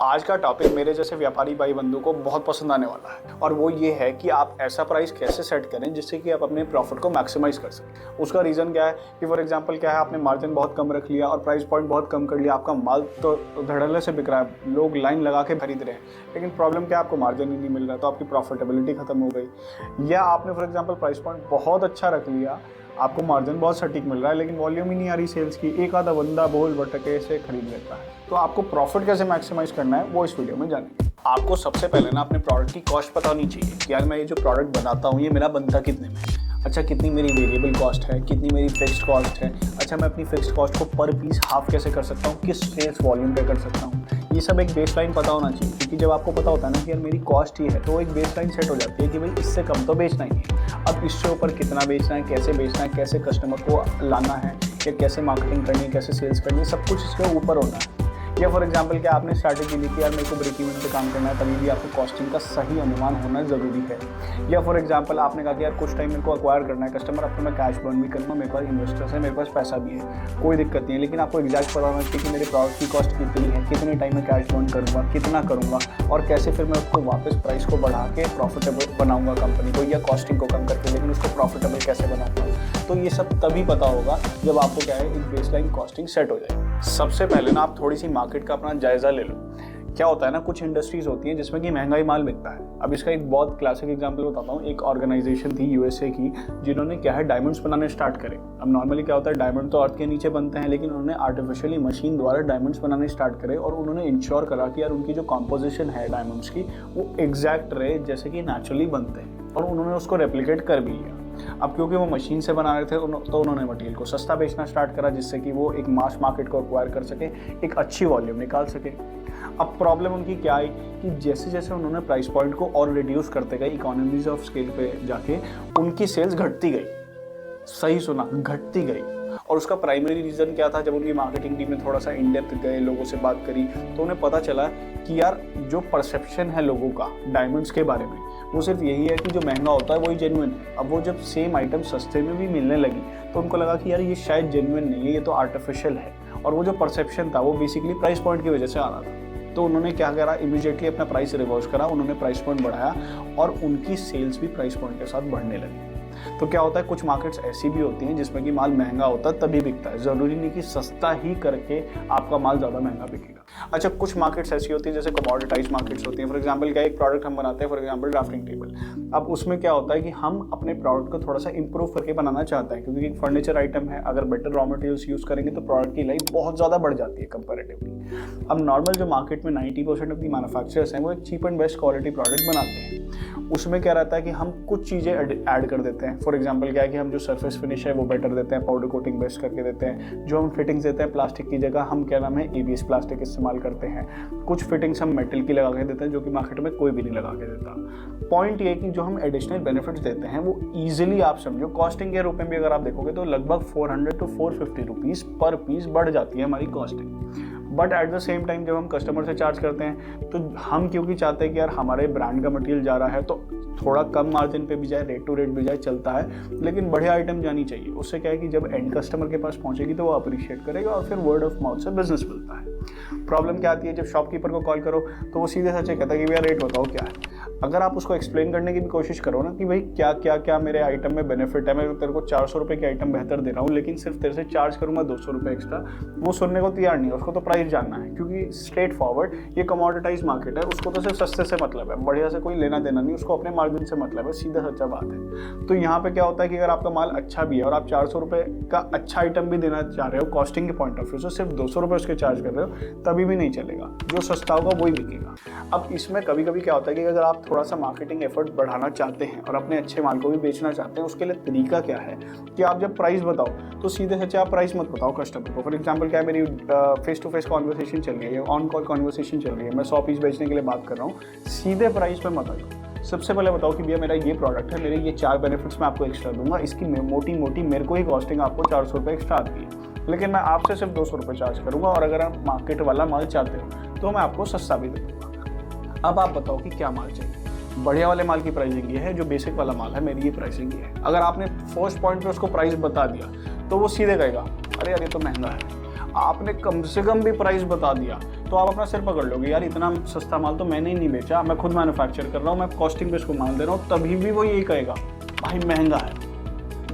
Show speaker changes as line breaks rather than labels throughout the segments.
आज का टॉपिक मेरे जैसे व्यापारी भाई बंधु को बहुत पसंद आने वाला है और वो ये है कि आप ऐसा प्राइस कैसे सेट करें जिससे कि आप अपने प्रॉफिट को मैक्सिमाइज कर सकें। उसका रीज़न क्या है कि फॉर एग्जांपल क्या है, आपने मार्जिन बहुत कम रख लिया और प्राइस पॉइंट बहुत कम कर लिया, आपका माल तो धड़ल्ले से बिक रहा है, लोग लाइन लगा के खरीद रहे हैं, लेकिन प्रॉब्लम क्या है, आपको मार्जिन ही नहीं मिल रहा, तो आपकी प्रॉफिटेबिलिटी खत्म हो गई। या आपने फॉर एग्जाम्पल प्राइस पॉइंट बहुत अच्छा रख लिया, आपको मार्जिन बहुत सटीक मिल रहा है लेकिन वॉल्यूम ही नहीं आ रही सेल्स की, एक आधा बंदा बोल बटके से खरीद लेता है। तो आपको प्रॉफिट कैसे मैक्सिमाइज करना है वो इस वीडियो में जानेंगे। आपको सबसे पहले ना अपने प्रोडक्ट की कॉस्ट पता होनी चाहिए कि यार मैं ये जो प्रोडक्ट बनाता हूँ ये मेरा बनता कितने में है। अच्छा, कितनी मेरी वेरिएबल कॉस्ट है, कितनी मेरी फिक्स्ड कॉस्ट है। अच्छा, मैं अपनी फिक्स्ड कॉस्ट को पर पीस हाफ कैसे कर सकता हूँ, किस सेल्स वॉल्यूम पे कर सकता हूँ। ये सब एक बेसलाइन पता होना चाहिए, क्योंकि जब आपको पता होता है ना कि यार मेरी कॉस्ट ही है, तो एक बेसलाइन सेट हो जाती है कि भाई इससे कम तो बेचना ही है। अब इससे ऊपर कितना बेचना है, कैसे बेचना है, कैसे कस्टमर को लाना है, या कैसे मार्केटिंग करनी है, कैसे सेल्स करनी है, सब कुछ इसके ऊपर होना है। या फॉर एग्जांपल क्या आपने स्ट्रैटेजी ली कि यार मेरे को ब्रेक इवन पे काम करना है, तभी भी आपको कॉस्टिंग का सही अनुमान होना ज़रूरी है। या फॉर एग्जांपल आपने कहा कि यार कुछ टाइम मेरे को अक्वायर करना है कस्टमर, अब तो मैं कैश बर्न भी करूँगा, मेरे पास इन्वेस्टर्स है, मेरे पास पैसा भी है, कोई दिक्कत नहीं है, लेकिन आपको एग्जैक्ट पता होना चाहिए कि मेरे प्रोडक्ट की कॉस्ट कितनी है, कितने टाइम में कैश बर्न करूँगा, कितना करूँगा, और कैसे फिर मैं उसको वापस प्राइस को बढ़ा के प्रॉफिटेबल बनाऊँगा कंपनी को, या कॉस्टिंग को कम करके लेकिन उसको प्रॉफिटेबल कैसे बनाऊँगा। तो ये सब तभी पता होगा जब आपको क्या है एक बेसलाइन कॉस्टिंग सेट हो जाए। सबसे पहले ना आप थोड़ी सी मार्केट का अपना जायजा ले लो। क्या होता है ना, कुछ इंडस्ट्रीज होती हैं जिसमें कि महंगाई माल बिकता है। अब इसका एक बहुत क्लासिक एग्जांपल बताता हूँ। एक ऑर्गेनाइजेशन थी यूएसए की, जिन्होंने क्या है डायमंड्स बनाने स्टार्ट करे। अब नॉर्मली क्या होता है, डायमंड तो अर्थ के नीचे बनते हैं, लेकिन उन्होंने आर्टिफिशियली मशीन द्वारा डायमंड्स बनाने स्टार्ट करे और उन्होंने इंश्योर करा कि यार उनकी जो कॉम्पोजिशन है डायमंड्स की वो एग्जैक्ट रहे जैसे कि नेचुरली बनते हैं, और उन्होंने उसको रेप्लिकेट कर भी लिया। अब क्योंकि वो मशीन से बना रहे थे तो उन्होंने मटेरियल को सस्ता बेचना स्टार्ट करा, जिससे कि वो एक मास मार्केट को एक्वायर कर सके, एक अच्छी वॉल्यूम निकाल सके। अब प्रॉब्लम उनकी क्या आई कि जैसे जैसे उन्होंने प्राइस पॉइंट को और रिड्यूस करते गए, इकोनॉमीज ऑफ स्केल पे जाके उनकी सेल्स घटती गई। सही सुना, घटती गई। और उसका प्राइमरी रीज़न क्या था, जब उनकी मार्केटिंग टीम ने थोड़ा सा इन डेप्थ गए, लोगों से बात करी, तो उन्हें पता चला कि यार जो परसेप्शन है लोगों का डायमंड्स के बारे में वो सिर्फ यही है कि जो महंगा होता है वही जेन्युइन है। अब वो जब सेम आइटम सस्ते में भी मिलने लगी तो उनको लगा कि यार ये शायद जेन्युइन नहीं है, ये तो आर्टिफिशियल है। और वो जो परसेप्शन था वो बेसिकली प्राइस पॉइंट की वजह से आ रहा था। तो उन्होंने क्या करा, इमीडिएटली अपना प्राइस रिवर्स करा, उन्होंने प्राइस पॉइंट बढ़ाया और उनकी सेल्स भी प्राइस पॉइंट के साथ बढ़ने लगी। तो क्या होता है, कुछ मार्केट्स ऐसी भी होती हैं जिसमें कि माल महंगा होता है तभी बिकता है। ज़रूरी नहीं कि सस्ता ही करके आपका माल ज़्यादा महंगा बिकेगा। अच्छा, कुछ मार्केट्स ऐसी होती हैं जैसे कमोडिटाइज मार्केट्स होती हैं। फॉर एग्जांपल क्या, एक प्रोडक्ट हम बनाते हैं, फॉर एग्जांपल ड्राफ्टिंग टेबल। अब उसमें क्या होता है कि हम अपने प्रोडक्ट को थोड़ा सा इंप्रूव करके बनाना चाहते हैं, क्योंकि एक फर्नीचर आइटम है, अगर बेटर रॉ मटेरियल्स यूज़ करेंगे तो प्रोडक्ट की लाइफ बहुत ज़्यादा बढ़ जाती है कंपैरेटिवली। अब नॉर्मल जो मार्केट में 90% ऑफ दी मैन्युफैक्चरर्स हैं वो एक cheap and best quality product बनाते हैं। उसमें क्या रहता है कि हम कुछ चीज़ें ऐड कर देते हैं। फॉर एग्जांपल क्या है कि हम जो सरफेस फिनिश है वो बेटर देते हैं, पाउडर कोटिंग बेस्ट करके देते हैं। जो हम फिटिंग्स देते हैं प्लास्टिक की जगह हम क्या नाम है ABS प्लास्टिक इस्तेमाल करते हैं। कुछ फिटिंग्स हम मेटल की लगा के देते हैं जो कि मार्केट में कोई भी नहीं लगा के देता। पॉइंट ये कि जो हम एडिशनल बेनिफिट्स देते हैं वो ईजिली आप समझो कॉस्टिंग के रूप में भी अगर आप देखोगे तो लगभग 400 to 450 रुपीज़ पर पीस बढ़ जाती है हमारी costing. But at the same time जब हम कस्टमर से चार्ज करते हैं तो हम क्योंकि चाहते हैं कि यार हमारे ब्रांड का मटेरियल जा रहा है तो थोड़ा कम मार्जिन पे भी जाए, रेट टू रेट भी जाए, चलता है, लेकिन बढ़िया आइटम जानी चाहिए। उससे क्या है कि जब एंड कस्टमर के पास पहुंचेगी तो वो अप्रिशिएट करेगा और फिर वर्ड ऑफ माउथ से बिजनेस मिलता है। प्रॉब्लम क्या आती है, जब शॉपकीपर को कॉल करो तो वो सीधे सच्चे कहता है कि भैया रेट बताओ क्या है। अगर आप उसको एक्सप्लेन करने की भी कोशिश करो ना कि भाई क्या क्या क्या मेरे आइटम में बेनिफिट है, मैं तेरे को 400 रुपये की आइटम बेहतर दे रहा हूँ लेकिन सिर्फ तेरे से चार्ज करूँगा 200 रुपये एक्स्ट्रा, वो सुनने को तैयार नहीं है। उसको तो प्राइस जानना है, क्योंकि स्ट्रेट फॉरवर्ड ये कमोडिटाइज मार्केट है, उसको तो सिर्फ सस्ते से मतलब है, बढ़िया से कोई लेना देना नहीं, उसको अपने मार्जिन से मतलब है, सीधा सच्चा बात है। तो यहाँ पे क्या होता है कि अगर आपका माल अच्छा भी है और आप 400 रुपये का अच्छा आइटम भी देना चाह रहे हो कॉस्टिंग के पॉइंट ऑफ व्यू से, सिर्फ 200 रुपये उसके चार्ज कर रहे हो, तभी भी नहीं चलेगा। जो सस्ता होगा वही बिकेगा। अब इसमें कभी कभी क्या होता है कि अगर आप थोड़ा सा मार्केटिंग एफर्ट बढ़ाना चाहते हैं और अपने अच्छे माल को भी बेचना चाहते हैं, उसके लिए तरीका क्या है कि आप जब प्राइस बताओ तो सीधे सच्चे आप प्राइस मत बताओ कस्टमर को। फॉर एग्जांपल क्या है, मेरी फेस टू फेस कॉन्वर्सेशन चल रही है, ऑन कॉल कॉन्वर्सेशन चल रही है, मैं 100 पीस बेचने के लिए बात कर रहा हूँ, सीधे प्राइस पे मत आओ। सबसे पहले बताओ कि भैया मेरा ये प्रोडक्ट है, मेरे ये 4 बेनिफिट्स मैं आपको एक्स्ट्रा दूंगा, इसकी मोटी मोटी मेरे को ही कॉस्टिंग आपको 400 रुपये एक्स्ट्रा आती है, लेकिन मैं आपसे सिर्फ 200 रुपये चार्ज करूँगा, और अगर आप मार्केट वाला माल चाहते हो तो मैं आपको सस्ता भी दूँगा। अब आप बताओ कि क्या माल चाहिए। बढ़िया वाले माल की प्राइसिंग ये है, जो बेसिक वाला माल है मेरी ये प्राइसिंग ये है। अगर आपने फर्स्ट पॉइंट पे उसको प्राइस बता दिया तो वो सीधे कहेगा अरे यार ये तो महंगा है। आपने कम से कम भी प्राइस बता दिया तो तो आप अपना सिर पकड़ लोगे, यार इतना सस्ता माल तो मैंने ही नहीं बेचा, मैं खुद मैन्युफैक्चर कर रहा हूँ, मैं कॉस्टिंग पे इसको माल दे रहा हूँ, तभी भी वो यही कहेगा भाई महंगा है,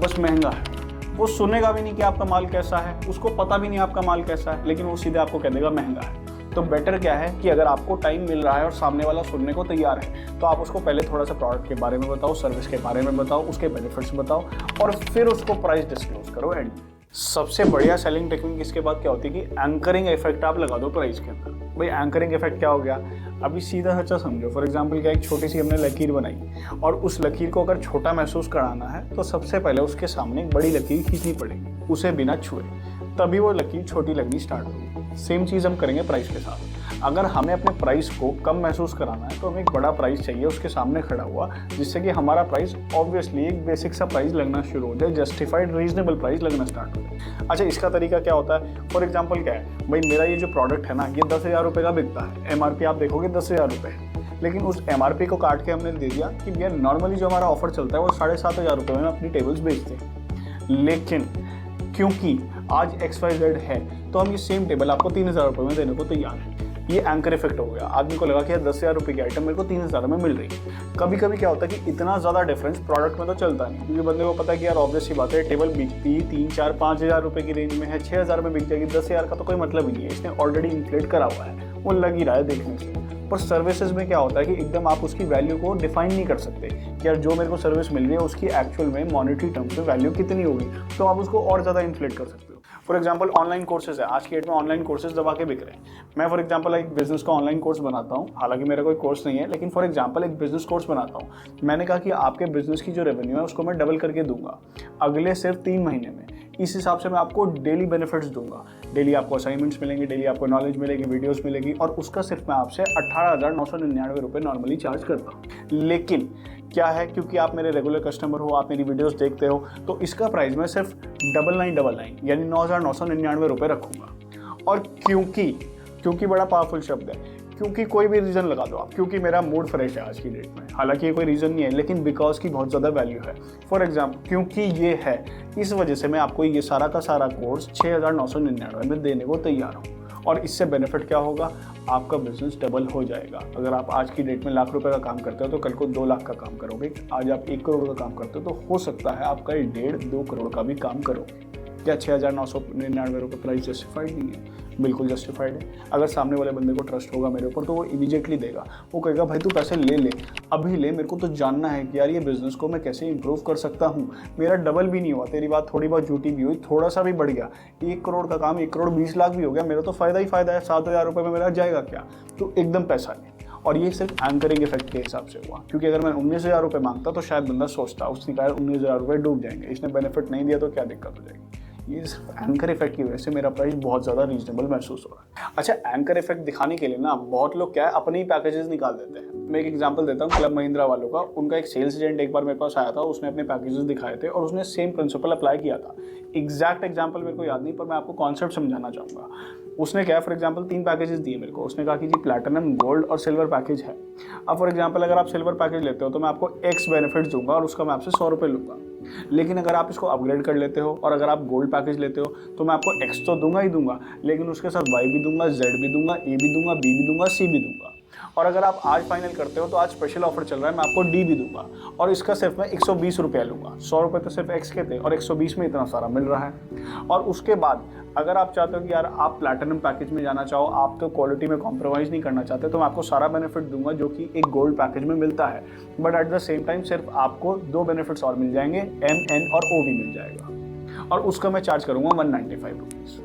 बस महंगा है। वो सुनेगा भी नहीं कि आपका माल कैसा है, उसको पता भी नहीं आपका माल कैसा है, लेकिन वो सीधे आपको कह देगा महंगा है। तो बेटर क्या है कि अगर आपको टाइम मिल रहा है और सामने वाला सुनने को तैयार है, तो आप उसको पहले थोड़ा सा प्रोडक्ट के बारे में बताओ, सर्विस के बारे में बताओ, उसके बेनिफिट्स बताओ, और फिर उसको प्राइस डिस्क्लोज करो एंड। सबसे बढ़िया सेलिंग टेक्निक इसके बाद क्या होती है कि एंकरिंग इफेक्ट आप लगा दो प्राइस के अंदर। भाई एंकरिंग इफेक्ट क्या हो गया, अभी सीधा सच्चा समझो। फॉर एग्जांपल क्या, एक छोटी सी हमने लकीर बनाई और उस लकीर को अगर छोटा महसूस कराना है तो सबसे पहले उसके सामने एक बड़ी लकीर खींचनी पड़ेगी, उसे बिना छुए, तभी वो लकीर छोटी लगनी स्टार्ट होगी। सेम चीज़ हम करेंगे प्राइस के साथ। अगर हमें अपने प्राइस को कम महसूस कराना है तो हमें एक बड़ा प्राइस चाहिए उसके सामने खड़ा हुआ, जिससे कि हमारा प्राइस ऑब्वियसली एक बेसिक सा प्राइस लगना शुरू हो जाए, जस्टिफाइड रीजनेबल प्राइस लगना स्टार्ट हो जाए। अच्छा, इसका तरीका क्या होता है, फॉर एग्जाम्पल क्या है, भाई मेरा ये जो प्रोडक्ट है ना, ये 10,000 रुपये का बिकता है, MRP आप देखोगे 10,000 रुपये, लेकिन उस MRP को काट के हमने दे दिया कि भैया नॉर्मली जो हमारा ऑफर चलता है वो 7,500 रुपये में अपनी टेबल्स बेचते हैं, लेकिन क्योंकि आज XYZ है तो हम ये सेम टेबल आपको 3,000 रुपये में देने को तैयार है। ये एंकर इफेक्ट हो गया। आदमी को लगा कि यार 10,000 रुपये की आइटम मेरे को 3,000 में मिल रही है। कभी कभी क्या होता है कि इतना ज़्यादा डिफरेंस प्रोडक्ट में तो चलता नहीं, क्योंकि बंदे को पता है कि यार ऑब्वियस सी बात है, टेबल बिकती 3, 4, 5,000 रुपये की रेंज में है, 6,000 में बिक जाएगी, 10,000 का तो कोई मतलब ही नहीं है, इसने ऑलरेडी इन्फ्लेट करा हुआ है, वो लग ही रहा है देखने से। पर सर्विसेज में क्या होता है कि एकदम आप उसकी वैल्यू को डिफाइन नहीं कर सकते कि यार जो मेरे को सर्विस मिल रही है उसकी एक्चुअल में मॉनेटरी टर्म्स में वैल्यू कितनी होगी, तो आप उसको और ज़्यादा इन्फ्लेट कर सकते हो। फॉर एग्जाम्पल ऑनलाइन कोर्सेज है, आज की डेट में ऑनलाइन कोर्सेज दबा के बिक रहे हैं। मैं फॉर एग्जाम्पल एक बिजनेस का ऑनलाइन कोर्स बनाता हूँ, हालांकि मेरा कोई कोर्स नहीं है, लेकिन फॉर एग्जाम्पल एक बिजनेस कोर्स बनाता हूँ। मैंने कहा कि आपके बिजनेस की जो रेवेन्यू है उसको मैं डबल करके दूंगा अगले सिर्फ 3 महीने में। इस हिसाब से मैं आपको डेली बेनिफिट्स दूंगा, डेली आपको असाइनमेंट्स मिलेंगे, डेली आपको नॉलेज मिलेगी, वीडियोस मिलेगी, और उसका सिर्फ मैं आपसे 18,999 रुपये नॉर्मली चार्ज करता हूँ। लेकिन क्या है, क्योंकि आप मेरे रेगुलर कस्टमर हो, आप मेरी वीडियोस देखते हो, तो इसका प्राइस मैं सिर्फ 9999 यानी 9,999 रुपये रखूँगा। और क्योंकि बड़ा पावरफुल शब्द है, क्योंकि कोई भी रीज़न लगा दो आप, क्योंकि मेरा मूड फ्रेश है आज की डेट में, हालांकि ये कोई रीज़न नहीं है, लेकिन बिकॉज की बहुत ज़्यादा वैल्यू है। फॉर एग्जाम्पल क्योंकि ये है, इस वजह से मैं आपको ये सारा का सारा कोर्स 6,999 में देने को तैयार हूँ। और इससे बेनिफिट क्या होगा, आपका बिजनेस डबल हो जाएगा। अगर आप आज की डेट में लाख रुपए का काम करते हो तो कल को 2 लाख का काम करोगे। आज आप 1 करोड़ का काम करते हो तो हो सकता है आप कल 1.5-2 करोड़ का भी काम करोगे। क्या 6,999 रुपये प्राइस जस्टिफाइड नहीं है? बिल्कुल जस्टिफाइड है। अगर सामने वाले बंदे को ट्रस्ट होगा मेरे ऊपर तो वो इमीडिएटली देगा, वो कहेगा भाई तू पैसे ले ले, अभी ले, मेरे को तो जानना है कि यार ये बिजनेस को मैं कैसे इंप्रूव कर सकता हूँ। मेरा डबल भी नहीं हुआ, तेरी बात थोड़ी बहुत झूठी भी हुई, थोड़ा सा भी बढ़ गया, 1 करोड़ का काम 1 करोड़ 20 लाख भी हो गया, मेरा तो फ़ायदा ही फ़ायदा है। 7,000 रुपये में मेरा जाएगा क्या? तो एकदम पैसा नहीं। और ये सिर्फ एंकरिंग इफेक्ट के हिसाब से हुआ, क्योंकि अगर मैं 19,000 रुपये मांगता तो शायद बंदा सोचता उसने कहा 19,000 रुपये डूब जाएंगे, इसने बेनिफिट नहीं दिया तो क्या दिक्कत हो जाएगी। ये सिर्फ एंकर इफेक्ट की वजह से मेरा प्राइस बहुत ज़्यादा रीजनेबल महसूस हो रहा है। अच्छा, एंकर इफेक्ट दिखाने के लिए ना बहुत लोग क्या है अपने ही पैकेजेस निकाल देते हैं। मैं एक एग्जांपल देता हूँ क्लब महिंद्रा वालों का। उनका एक सेल्स एजेंट एक बार मेरे पास आया था, उसने अपने पैकेजेस दिखाए थे और उसने सेम प्रिंसिपल अप्लाई किया था। एग्जैक्ट एग्जाम्पल मेरे को याद नहीं, पर मैं आपको कॉन्सेप्ट समझाना चाहूँगा। उसने क्या फॉर एग्जांपल 3 पैकेजेस दिए मेरे को। उसने कहा कि जी प्लैटिनम, गोल्ड और सिल्वर पैकेज है। अब फॉर एग्जांपल अगर आप सिल्वर पैकेज लेते हो तो मैं आपको X बेनिफिट्स दूंगा और उसका मैं आपसे 100 रुपये लूँगा। लेकिन अगर आप इसको अपग्रेड कर लेते हो और अगर आप गोल्ड पैकेज लेते हो तो मैं आपको X तो दूंगा ही दूंगा, लेकिन उसके साथ Y भी दूंगा, Z भी दूंगा, A भी दूंगा, B भी दूंगा, C भी दूंगा। और अगर आप आज फाइनल करते हो तो आज स्पेशल ऑफर चल रहा है, मैं आपको D भी दूंगा और इसका सिर्फ मैं 120 रुपये लूँगा। 100 रुपये तो सिर्फ X के थे और 120 में इतना सारा मिल रहा है। और उसके बाद अगर आप चाहते हो कि यार आप प्लैटिनम पैकेज में जाना चाहो, आप तो क्वालिटी में कॉम्प्रोमाइज़ नहीं करना चाहते, तो मैं आपको सारा बेनिफिट दूंगा जो कि एक गोल्ड पैकेज में मिलता है। But at the same time सिर्फ आपको 2 बेनिफिट्स और मिल जाएंगे, M, N और O भी मिल जाएगा, और उसका मैं चार्ज करूँगा 195 रुपीज़।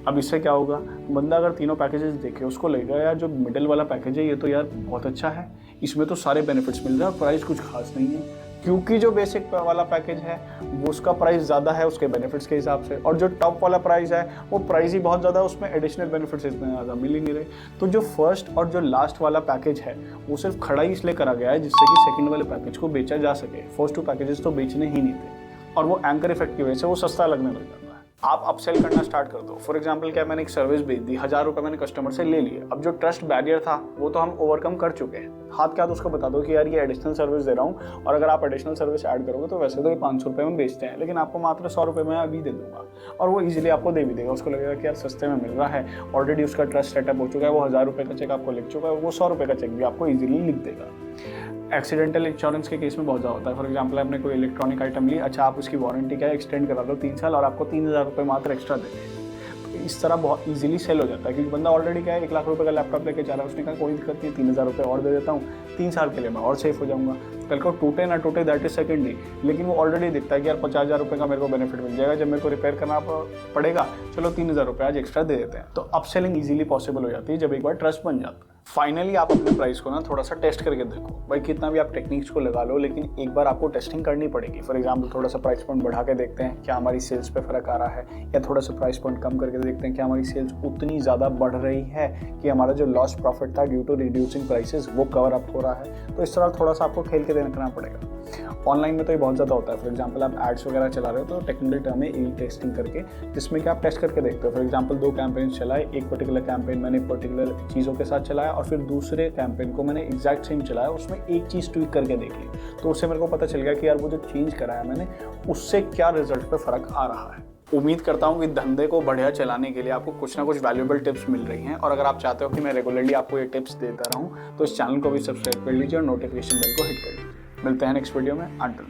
अब इससे क्या होगा, बंदा अगर तीनों पैकेजेस देखे उसको लगेगा यार जो मिडिल वाला पैकेज है ये तो यार बहुत अच्छा है, इसमें तो सारे बेनिफिट्स मिल रहे हैं और प्राइस कुछ खास नहीं है। क्योंकि जो बेसिक वाला पैकेज है वो उसका प्राइस ज़्यादा है उसके बेनिफिट्स के हिसाब से, और जो टॉप वाला प्राइस है वो प्राइस ही बहुत ज़्यादा, उसमें एडिशनल बेनिफिट्स इतने ज़्यादा मिल ही नहीं रहे। तो जो फर्स्ट और जो लास्ट वाला पैकेज है वो सिर्फ खड़ा ही इसलिए करा गया है जिससे कि सेकंड वाले पैकेज को बेचा जा सके। फर्स्ट 2 पैकेजेस तो बेचने ही नहीं थे और वो एंकर इफेक्ट की वजह से वो सस्ता लगने लग जाता है। आप अपसेल करना स्टार्ट कर दो। फॉर एग्जांपल क्या, मैंने एक सर्विस भेज दी, 1000 रुपये मैंने कस्टमर से ले लिए। अब जो ट्रस्ट बैरियर था वो तो हम ओवरकम कर चुके हैं। हाथ क्या, तो उसको बता दो कि यार ये एडिशनल सर्विस दे रहा हूँ, और अगर आप एडिशनल सर्विस ऐड करोगे तो वैसे तो ये 500 रुपये में बेचते हैं, लेकिन आपको मात्र 100 रुपये में अभी दे दूंगा। और वो इजीली आपको दे भी देगा। उसको लगेगा कि यार सस्ते में मिल रहा है, ऑलरेडी उसका ट्रस्ट सेटअप हो चुका है, वो 1000 रुपये का चेक आपको लिख चुका है, वो 100 रुपये का चेक भी आपको ईजिली लिख देगा। एक्सीडेंटल इंश्योरेंस के केस में बहुत ज़्यादा होता है। फॉर एग्जांपल आपने कोई इलेक्ट्रॉनिक आइटम ली, अच्छा आप उसकी वारंटी क्या है एक्सटेंड करा दो 3 साल, और आपको 3000 रुपये मात्र एक्स्ट्रा देते हैं। तो इस तरह बहुत इजीली सेल हो जाता है, क्योंकि बंदा ऑलरेडी क्या है 1 लाख रुपये का लैपटॉप लेके जा रहा है, उसने कहा कोई दिक्कत नहीं, 3000 रुपये और दे देता हूँ, 3 साल के लिए मैं और सेफ हो जाऊँगा। कल को टूटे ना टूटे दैट इज सेकेंडरी, लेकिन वो ऑलरेडी दिखता है कि यार 50,000 रुपये का मेरे को बेनिफिट मिल जाएगा, जब मेरे को रिपेयर करना पड़ेगा चलो 3000 रुपये आज एक्स्ट्रा दे देते हैं। तो अपसेलिंग इजीली पॉसिबल हो जाती है जब एक बार ट्रस्ट बन जाता है। फाइनली आप अपने प्राइस को ना थोड़ा सा टेस्ट करके देखो। भाई कितना भी आप टेक्निक्स को लगा लो, लेकिन एक बार आपको टेस्टिंग करनी पड़ेगी। फॉर एग्जांपल थोड़ा सा प्राइस पॉइंट बढ़ा के देखते हैं क्या हमारी सेल्स पे फर्क आ रहा है, या थोड़ा सा प्राइस पॉइंट कम करके देखते हैं क्या हमारी सेल्स उतनी ज़्यादा बढ़ रही है कि हमारा जो लॉस प्रॉफिट था ड्यू टू रिड्यूसिंग प्राइसेस वो कवर अप हो रहा है। तो इस तरह थोड़ा सा आपको खेल के देखना पड़ेगा। ऑनलाइन में तो ये बहुत ज़्यादा होता है। फॉर एग्जांपल आप एड्स वगैरह चला रहे हो तो टेक्निकल टर्म है ए टेस्टिंग करके, जिसमें कि आप टेस्ट करके देखते हो। फॉर एग्जांपल 2 कैंपेन्स चलाए, एक पर्टिकुलर कैंपेन मैंने पर्टिकुलर चीज़ों के साथ चलाया, और फिर दूसरे कैंपेन को मैंने एग्जैक्ट सेम चलाया, उसमें एक चीज़ ट्वीक करके देख ली, तो उससे मेरे को पता चल गया कि यार वो जो चेंज कराया मैंने उससे क्या रिजल्ट पे फ़र्क आ रहा है। उम्मीद करता हूँ कि धंधे को बढ़िया चलाने के लिए आपको कुछ ना कुछ वैल्यूएबल टिप्स मिल रही हैं, और अगर आप चाहते हो कि मैं रेगुलरली आपको ये टिप्स देता रहूँ तो इस चैनल को भी सब्सक्राइब कर लीजिए और नोटिफिकेशन बेल को हिट कर लीजिए। मिलते हैं नेक्स्ट वीडियो में। अंटिल